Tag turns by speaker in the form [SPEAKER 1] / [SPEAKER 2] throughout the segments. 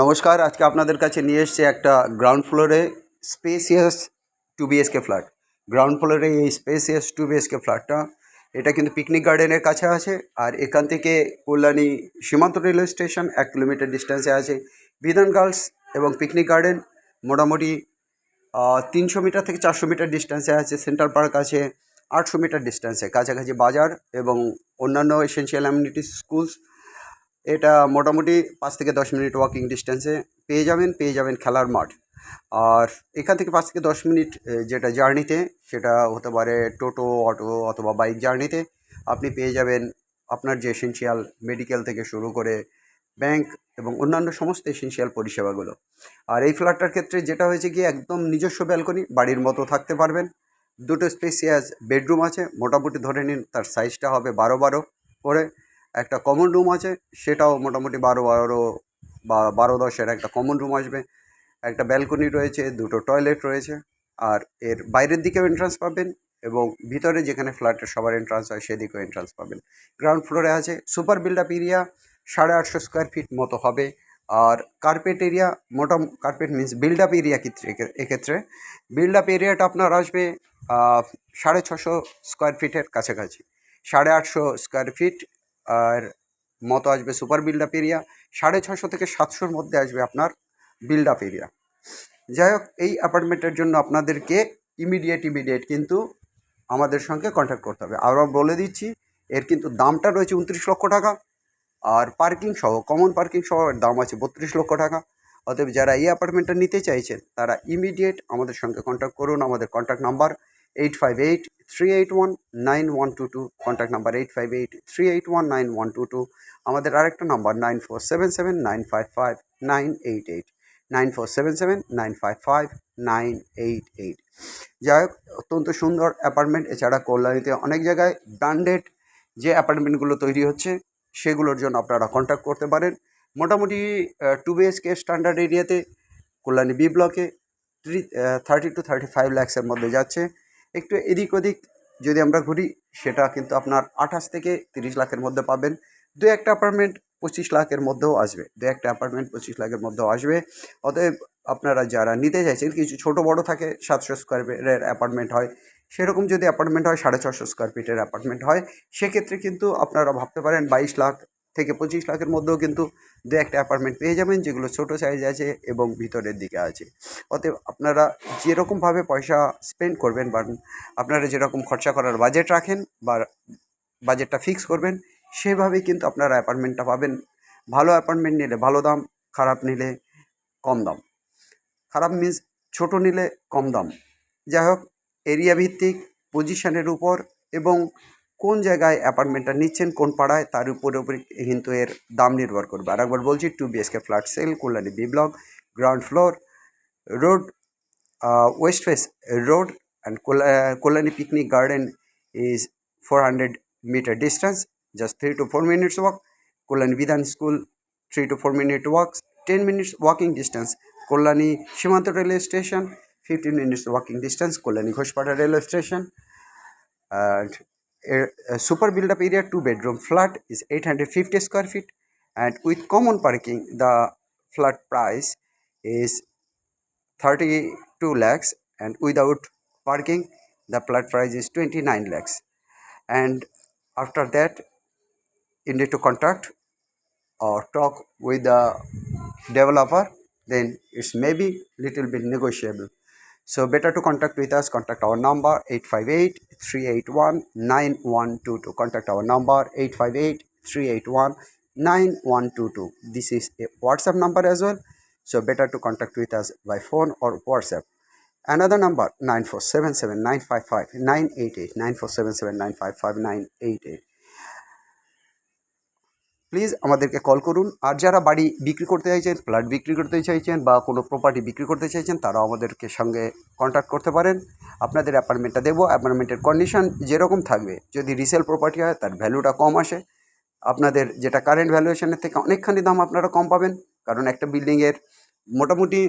[SPEAKER 1] নমস্কার। আজকে আপনাদের কাছে নিয়ে এসেছি একটা গ্রাউন্ড ফ্লোরে স্পেসিয়াস 2 BHK ফ্ল্যাট। গ্রাউন্ড ফ্লোরে এই স্পেসিয়াস 2 BHK ফ্ল্যাটটা এটা কিন্তু পিকনিক গার্ডেনের কাছে আছে। আর এখান থেকে কল্যাণী সীমান্ত রেলওয়ে স্টেশন 1 কিলোমিটার ডিস্টেন্সে আছে। বিধান গার্লস এবং পিকনিক গার্ডেন মোটামুটি 300 মিটার থেকে 400 মিটার ডিস্টেন্সে আছে। সেন্ট্রাল পার্ক আছে 800 মিটার ডিস্টেন্সে। কাছাকাছি বাজার এবং অন্যান্য এসেনশিয়াল অ্যামিনিটিস স্কুলস এটা মোটামুটি 5 থেকে 10 মিনিট ওয়াকিং ডিস্টেন্সে পেয়ে যাবেন খেলার মাঠ। আর এখান থেকে 5 থেকে 10 মিনিট যেটা জার্নিতে সেটা হতে পারে টোটো, অটো অথবা বাইক জার্নিতে আপনি পেয়ে যাবেন আপনার যে এসেনশিয়াল মেডিকেল থেকে শুরু করে ব্যাংক এবং অন্যান্য সমস্ত এসেনশিয়াল পরিষেবাগুলো। আর এই ফ্ল্যাটটার ক্ষেত্রে যেটা হয়েছে গিয়ে একদম নিজস্ব ব্যালকনি, বাড়ির মতো থাকতে পারবেন। দুটো স্পেসিয়াস বেডরুম আছে, মোটামুটি ধরে নিন তার সাইজটা হবে 12-12 করে। একটা কমন রুম আছে, সেটাও মোটামুটি 12-12 বা 12-10-এর একটা কমন রুম আসবে। একটা ব্যালকনি রয়েছে, দুটো টয়লেট রয়েছে। আর এর বাইরের দিকেও এন্ট্রান্স পাবেন এবং ভিতরে যেখানে ফ্ল্যাটের সবার এন্ট্রান্স হয় সেদিকেও এন্ট্রান্স পাবেন। গ্রাউন্ড ফ্লোরে আছে super build up area 850 square feet মতো হবে। আর carpet area carpet means build up area এক্ষেত্রে বিল্ড আপ এরিয়াটা আপনার আসবে 650 স্কোয়ার ফিটের কাছাকাছি। 850 স্কোয়ার ফিট আর মতো আসবে সুপার বিল্ড আপ এরিয়া। 650 থেকে 700-র মধ্যে আসবে আপনার বিল্ড আপ এরিয়া। যাই হোক, এই অ্যাপার্টমেন্টের জন্য আপনাদেরকে ইমিডিয়েট কিন্তু আমাদের সঙ্গে কন্ট্যাক্ট করতে হবে। আবার বলে দিচ্ছি, এর কিন্তু দামটা রয়েছে 29 লক্ষ টাকা। আর পার্কিং সহ, কমন পার্কিং সহ এর দাম আছে 32 লক্ষ টাকা। অতএব যারা এই অ্যাপার্টমেন্টটা নিতে চাইছেন তারা ইমিডিয়েট আমাদের সঙ্গে কন্ট্যাক্ট করুন। আমাদের কন্ট্যাক্ট নাম্বার 8583819122, কন্ট্যাক্ট নাম্বার 8583819122। আমাদের আরেকটা নাম্বার 9477955988, 9477955988। যাই হোক, অত্যন্ত সুন্দর অ্যাপার্টমেন্ট। এছাড়া কল্যাণীতে অনেক জায়গায় ব্র্যান্ডেড যে অ্যাপার্টমেন্টগুলো তৈরি হচ্ছে সেগুলোর জন্য আপনারা কন্ট্যাক্ট করতে পারেন। মোটামুটি 2 BHK স্ট্যান্ডার্ড এরিয়াতে কল্যাণী বি ব্লকে 30 to 35 লাখসের মধ্যে যাচ্ছে। একটু এদিক ওদিক যদি আমরা ঘুরি সেটা কিন্তু আপনার 28 থেকে 30 লাখের মধ্যে পাবেন। দু একটা অ্যাপার্টমেন্ট 25 লাখের মধ্যেও আসবে, অতএব আপনারা যারা নিতে চাইছেন, কিছু ছোটো বড়ো থাকে, 700 স্কোয়ার ফিটের অ্যাপার্টমেন্ট হয়, সেরকম যদি অ্যাপার্টমেন্ট হয় 650 স্কোয়ার ফিটের অ্যাপার্টমেন্ট হয়, সেক্ষেত্রে কিন্তু আপনারা ভাবতে পারেন 22 লাখ থেকে 25 লাখের মধ্যেও কিন্তু দু একটা অ্যাপার্টমেন্ট পেয়ে যাবেন, যেগুলো ছোটো সাইজ আছে এবং ভিতরের দিকে আছে। অতএব আপনারা যেরকমভাবে পয়সা স্পেন্ড করবেন বা আপনারা যেরকম খরচা করার বাজেট রাখেন বা বাজেটটা ফিক্স করবেন, সেভাবেই কিন্তু আপনারা অ্যাপার্টমেন্টটা পাবেন। ভালো অ্যাপার্টমেন্ট নিলে ভালো দাম, খারাপ নিলে কম দাম। খারাপ মিন্স ছোটো নিলে কম দাম। যাই হোক, এরিয়া ভিত্তিক, পজিশনের উপর এবং কোন জায়গায় অ্যাপার্টমেন্টটা নিচ্ছেন, কোন পাড়ায়, তার উপরে কিন্তু এর দাম নির্ভর করবে। আর একবার বলছি, 2 BHK flat sale, Kalyani B block, ground floor, road, west phase road, and Kolani Picnic Garden is 400-meter distance, just 3 to 4 minutes walk. Kolani Vidhan School, 3 to 4 minute walks, 10 minutes walking distance. Kolani Shimanto Railway Station, 15 minutes walking distance. Kolani Ghoshpata Railway Station. And a super build-up area 2 bedroom flat is 850 square feet, and with common parking the flat price is 32 lakhs, and without parking the flat price is 29 lakhs. And after that you need to contact or talk with the developer, then it's maybe little bit negotiable. So better to contact with us. Contact our number 858-381-9122. Contact our number 858-381-9122. This is a WhatsApp number as well, so better to contact with us by phone or WhatsApp. Another number 9477955988, 9477955988. Please আমাদেরকে call করুন। আর যারা বাড়ি বিক্রি করতে চাইছেন, flat বিক্রি করতে চাইছেন বা কোনো প্রপার্টি বিক্রি করতে চাইছেন, তারা আমাদেরকে সঙ্গে কন্ট্যাক্ট করতে পারেন। আপনাদের অ্যাপার্টমেন্টটা দেবো। অ্যাপার্টমেন্টের কন্ডিশন যেরকম থাকবে, যদি রিসেল প্রপার্টি হয় তার ভ্যালুটা কম আসে, আপনাদের যেটা কারেন্ট ভ্যালুয়েশনের থেকে অনেকখানি দাম আপনারা কম পাবেন। কারণ একটা বিল্ডিংয়ের মোটামুটি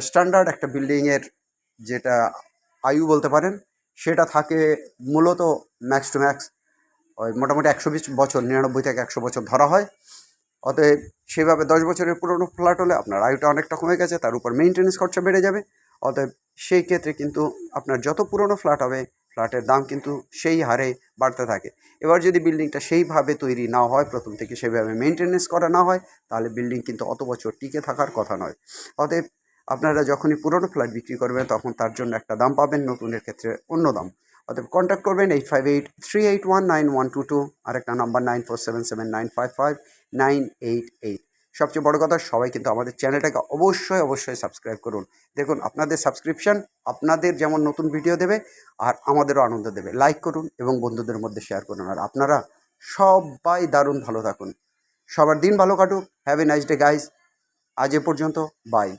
[SPEAKER 1] স্ট্যান্ডার্ড একটা বিল্ডিংয়ের যেটা আয়ু বলতে পারেন, সেটা থাকে মূলত ম্যাক্স টু ম্যাক্স ওই মোটামুটি 120 বছর, 99 থেকে 100 বছর ধরা হয়। অতএব সেভাবে 10 বছরের পুরনো ফ্ল্যাট হলে আপনার আয়ুটা অনেকটা কমে গেছে, তার উপর মেনটেন্যান্স খরচা বেড়ে যাবে। অতএব সেই ক্ষেত্রে কিন্তু আপনার যত পুরনো ফ্ল্যাট হবে ফ্ল্যাটের দাম কিন্তু সেই হারে বাড়তে থাকে। এবার যদি বিল্ডিংটা সেইভাবে তৈরি না হয়, প্রথম থেকে সেভাবে মেনটেন্যান্স করা না হয়, তাহলে বিল্ডিং কিন্তু অত বছর টিকে থাকার কথা নয়। অতএব আপনারা যখনই পুরনো ফ্ল্যাট বিক্রি করবেন তখন তার জন্য একটা দাম পাবেন, নতুনের ক্ষেত্রে অন্য দাম। অতএব কন্ট্যাক্ট করবেন 8583819122, আর একটা নাম্বার 9477955988। সবচেয়ে বড় কথা, সবাই কিন্তু আমাদের চ্যানেলটাকে অবশ্যই সাবস্ক্রাইব করুন। দেখুন, আপনাদের সাবস্ক্রিপশন আপনাদের যেমন নতুন ভিডিও দেবে আর আমাদেরও আনন্দ দেবে। লাইক করুন এবং বন্ধুদের মধ্যে শেয়ার করুন। আর আপনারা সবাই দারুণ ভালো থাকুন, সবার দিন ভালো কাটুক। Have a nice day guys. আজ এ পর্যন্ত, বাই।